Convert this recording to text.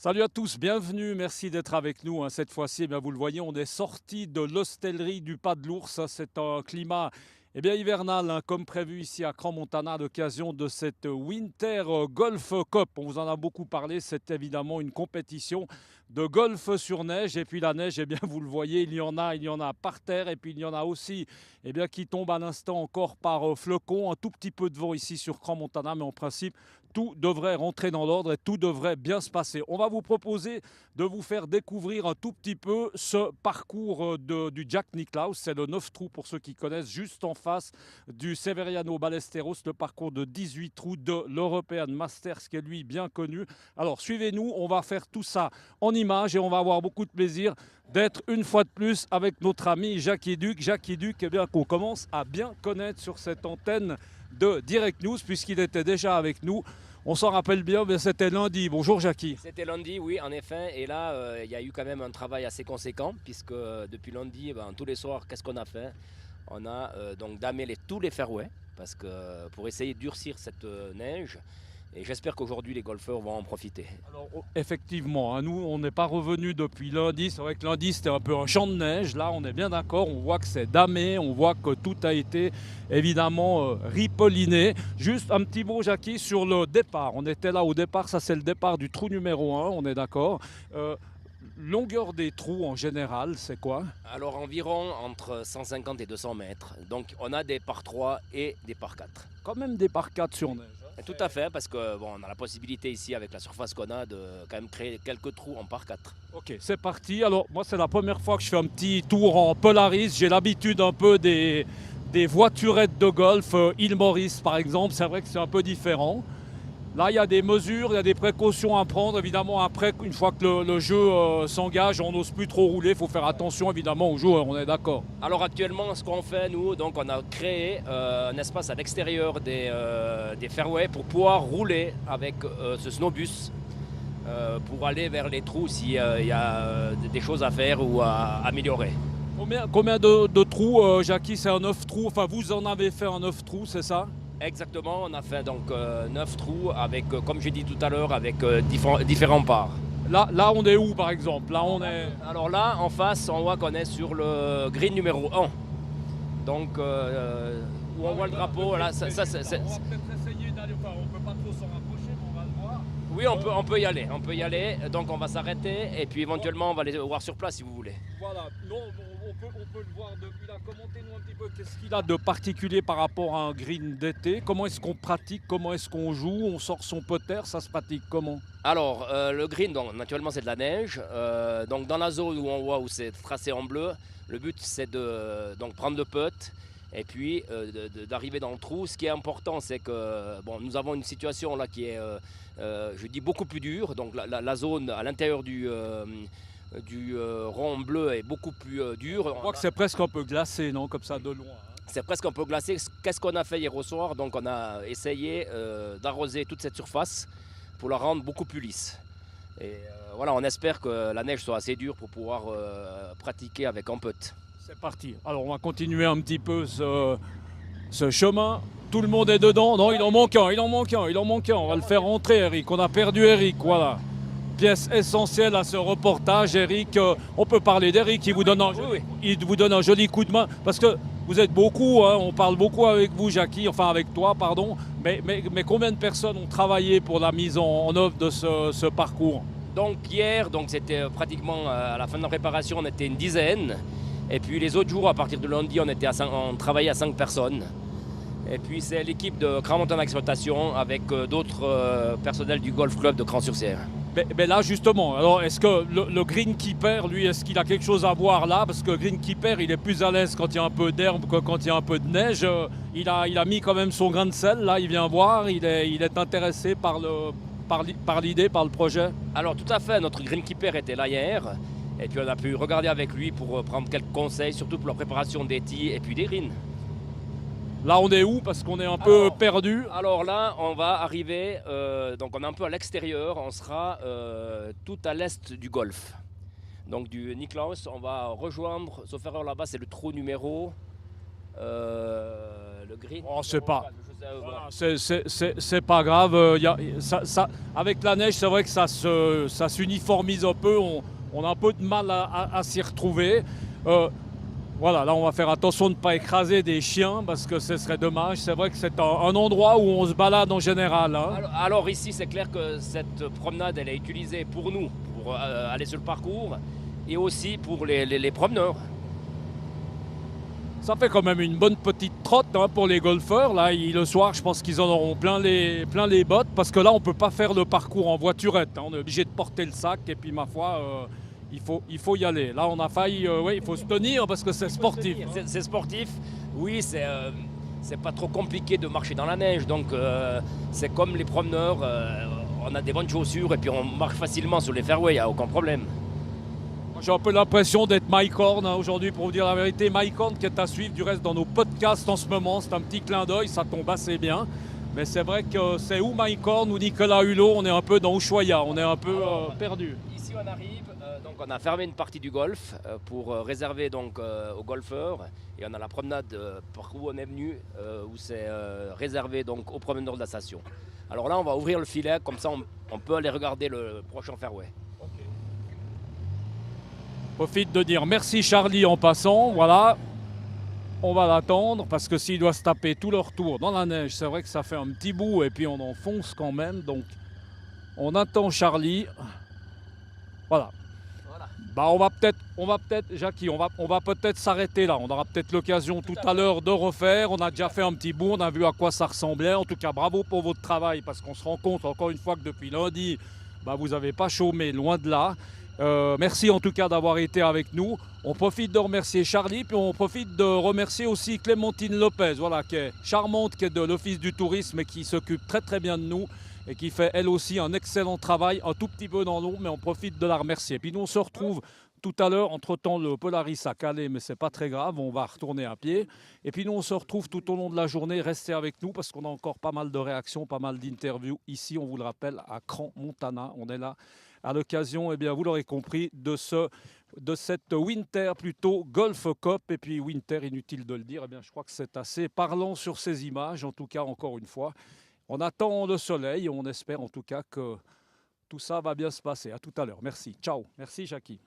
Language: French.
Salut à tous, bienvenue, merci d'être avec nous. Cette fois-ci, vous le voyez, on est sorti de l'hostellerie du Pas de l'Ours. C'est un climat hivernal, comme prévu ici à Crans-Montana à l'occasion de cette Winter Golf Cup. On vous en a beaucoup parlé, c'est évidemment une compétition de golf sur neige. Et puis la neige, vous le voyez, il y en a par terre et puis il y en a aussi qui tombe à l'instant encore par flocons. Un tout petit peu de vent ici sur Crans-Montana, mais en principe, tout devrait rentrer dans l'ordre et tout devrait bien se passer. On va vous proposer de vous faire découvrir un tout petit peu ce parcours du Jack Nicklaus. C'est le 9 trous pour ceux qui connaissent, juste en face du Severiano Ballesteros, le parcours de 18 trous de l'European Masters qui est lui bien connu. Alors suivez-nous, on va faire tout ça en images et on va avoir beaucoup de plaisir d'être une fois de plus avec notre ami Jackie Duc. Jackie Duc, qu'on commence à bien connaître sur cette antenne de Direct News puisqu'il était déjà avec nous. On s'en rappelle bien, mais c'était lundi. Bonjour Jackie. C'était lundi, oui, en effet. Et là, il y a eu quand même un travail assez conséquent, puisque depuis lundi, tous les soirs, qu'est-ce qu'on a fait? On a donc damé tous les fairways, parce que pour essayer de durcir cette neige. Et j'espère qu'aujourd'hui, les golfeurs vont en profiter. Alors, effectivement, nous, on n'est pas revenu depuis lundi. C'est vrai que lundi, c'était un peu un champ de neige. Là, on est bien d'accord. On voit que c'est damé. On voit que tout a été évidemment ripolliné. Juste un petit mot, Jackie, sur le départ. On était là au départ. Ça, c'est le départ du trou numéro 1. On est d'accord. Longueur des trous en général, c'est quoi? Alors environ entre 150 et 200 mètres. Donc on a des par 3 et des par 4. Quand même des par 4 sur neige. Tout à fait, parce que on a la possibilité ici avec la surface qu'on a de quand même créer quelques trous en par 4. Ok, c'est parti. Alors, moi, c'est la première fois que je fais un petit tour en Polaris. J'ai l'habitude un peu des voiturettes de golf. Île Maurice, par exemple, c'est vrai que c'est un peu différent. Là, il y a des mesures, il y a des précautions à prendre. Évidemment, après, une fois que le jeu s'engage, on n'ose plus trop rouler. Il faut faire attention, évidemment, aux joueurs, on est d'accord. Alors actuellement, ce qu'on fait, nous, donc on a créé un espace à l'extérieur des fairways pour pouvoir rouler avec ce snowbus pour aller vers les trous s'il y a des choses à faire ou à améliorer. Combien de trous, Jackie? C'est un 9 trous. Enfin, vous en avez fait un 9 trous, c'est ça? Exactement, on a fait donc 9 trous avec, comme j'ai dit tout à l'heure, avec différents parts. Là, on est où, par exemple? Là, on est... Alors là, en face, on voit qu'on est sur le green numéro 1. Donc, où on voit le drapeau, là, ça, on va peut-être essayer d'aller, enfin, on peut pas trop s'en rapprocher, mais on va le voir. oui, on peut y aller. Donc on va s'arrêter et puis éventuellement on va les voir sur place si vous voulez. Voilà, non, on peut le voir depuis là. Commentez-nous un petit peu qu'est-ce qu'il a de particulier par rapport à un green d'été. Comment est-ce qu'on pratique? Comment est-ce qu'on joue? On sort son putter, ça se pratique comment? Alors le green, donc naturellement c'est de la neige. Donc dans la zone où on voit où c'est tracé en bleu, le but c'est de donc prendre le putt et puis d'arriver dans le trou. Ce qui est important, c'est que nous avons une situation là qui est, je dis, beaucoup plus dure. Donc la zone à l'intérieur du rond bleu est beaucoup plus dure. On voit que c'est presque un peu glacé, non? Comme ça, de loin. C'est presque un peu glacé. Qu'est-ce qu'on a fait hier au soir? Donc on a essayé d'arroser toute cette surface pour la rendre beaucoup plus lisse. Et voilà, on espère que la neige soit assez dure pour pouvoir pratiquer avec un putt. C'est parti. Alors, on va continuer un petit peu ce chemin. Tout le monde est dedans. Non, il en manque un, il en manque un, il en manque un. On va le faire rentrer, Eric. On a perdu Eric, voilà. Pièce essentielle à ce reportage, Eric. On peut parler d'Eric, il vous donne un joli coup de main. Parce que vous êtes beaucoup, on parle beaucoup avec vous, Jackie, enfin avec toi, pardon. Mais combien de personnes ont travaillé pour la mise en œuvre de ce parcours? Donc hier, c'était pratiquement à la fin de la préparation, on était une dizaine. Et puis les autres jours, à partir de lundi, on travaillait à 5 personnes. Et puis c'est l'équipe de Crans-Montana Exploitation avec d'autres personnels du Golf Club de Crans-sur-Sierre. Mais là justement, alors est-ce que le greenkeeper, lui, est-ce qu'il a quelque chose à voir là? Parce que le greenkeeper, il est plus à l'aise quand il y a un peu d'herbe que quand il y a un peu de neige. Il a mis quand même son grain de sel, là, il vient voir, il est intéressé par l'idée, par le projet. Alors tout à fait, notre greenkeeper était là hier. Et puis on a pu regarder avec lui pour prendre quelques conseils, surtout pour la préparation des tees et puis des greens. Là, on est où? Parce qu'on est un peu perdu. Alors là, on va arriver, donc on est un peu à l'extérieur, on sera tout à l'est du golf. Donc du Nicklaus, on va rejoindre, sauf erreur là-bas, c'est le trou numéro le green. Oh, c'est pas. Je sais, Voilà, c'est pas grave. Avec la neige, c'est vrai que ça s'uniformise un peu. On a un peu de mal à s'y retrouver. Voilà, là, on va faire attention de ne pas écraser des chiens parce que ce serait dommage. C'est vrai que c'est un endroit où on se balade en général, hein. alors ici, c'est clair que cette promenade, elle est utilisée pour nous, pour aller sur le parcours, et aussi pour les promeneurs. Ça fait quand même une bonne petite trotte, hein, pour les golfeurs. Là, le soir, je pense qu'ils en auront plein les bottes parce que là, on ne peut pas faire le parcours en voiturette, hein. On est obligé de porter le sac et puis, ma foi, il faut y aller. Là, on a failli, oui, il faut se tenir parce que c'est sportif. C'est sportif, oui, c'est pas trop compliqué de marcher dans la neige. Donc, c'est comme les promeneurs, on a des bonnes chaussures et puis on marche facilement sur les fairways, il n'y a aucun problème. J'ai un peu l'impression d'être Mike Horn, hein, aujourd'hui, pour vous dire la vérité. Mike Horn qui est à suivre du reste dans nos podcasts en ce moment. C'est un petit clin d'œil, ça tombe assez bien. Mais c'est vrai que c'est ou Mike Horn ou Nicolas Hulot, on est un peu dans Ushuaïa, on est un peu perdu. Ici on arrive, donc on a fermé une partie du golf pour réserver donc aux golfeurs, et on a la promenade par où on est venu où c'est réservé donc aux promeneurs de la station. Alors là on va ouvrir le filet, comme ça on peut aller regarder le prochain fairway. Profite de dire merci Charlie en passant, voilà. On va l'attendre parce que s'il doit se taper tout leur tour dans la neige, c'est vrai que ça fait un petit bout et puis on enfonce quand même. Donc on attend Charlie. Voilà. Bah on va peut-être, Jackie, on va peut-être s'arrêter là. On aura peut-être l'occasion tout à l'heure de refaire. On a déjà fait un petit bout, on a vu à quoi ça ressemblait. En tout cas, bravo pour votre travail parce qu'on se rend compte encore une fois que depuis lundi, bah, vous n'avez pas chômé, loin de là. Merci en tout cas d'avoir été avec nous. On profite de remercier Charlie, puis on profite de remercier aussi Clémentine Lopez, voilà, qui est charmante, qui est de l'Office du tourisme et qui s'occupe très très bien de nous et qui fait elle aussi un excellent travail, un tout petit peu dans l'eau, mais on profite de la remercier. Puis nous on se retrouve tout à l'heure, entre-temps le Polaris a calé, mais c'est pas très grave, on va retourner à pied. Et puis nous on se retrouve tout au long de la journée, restez avec nous parce qu'on a encore pas mal de réactions, pas mal d'interviews ici, on vous le rappelle, à Crans-Montana, on est là à l'occasion, eh bien, vous l'aurez compris, de cette Winter plutôt Golf Cup. Et puis Winter, inutile de le dire, eh bien, je crois que c'est assez parlant sur ces images, en tout cas encore une fois. On attend le soleil et on espère en tout cas que tout ça va bien se passer. À tout à l'heure. Merci. Ciao. Merci Jackie.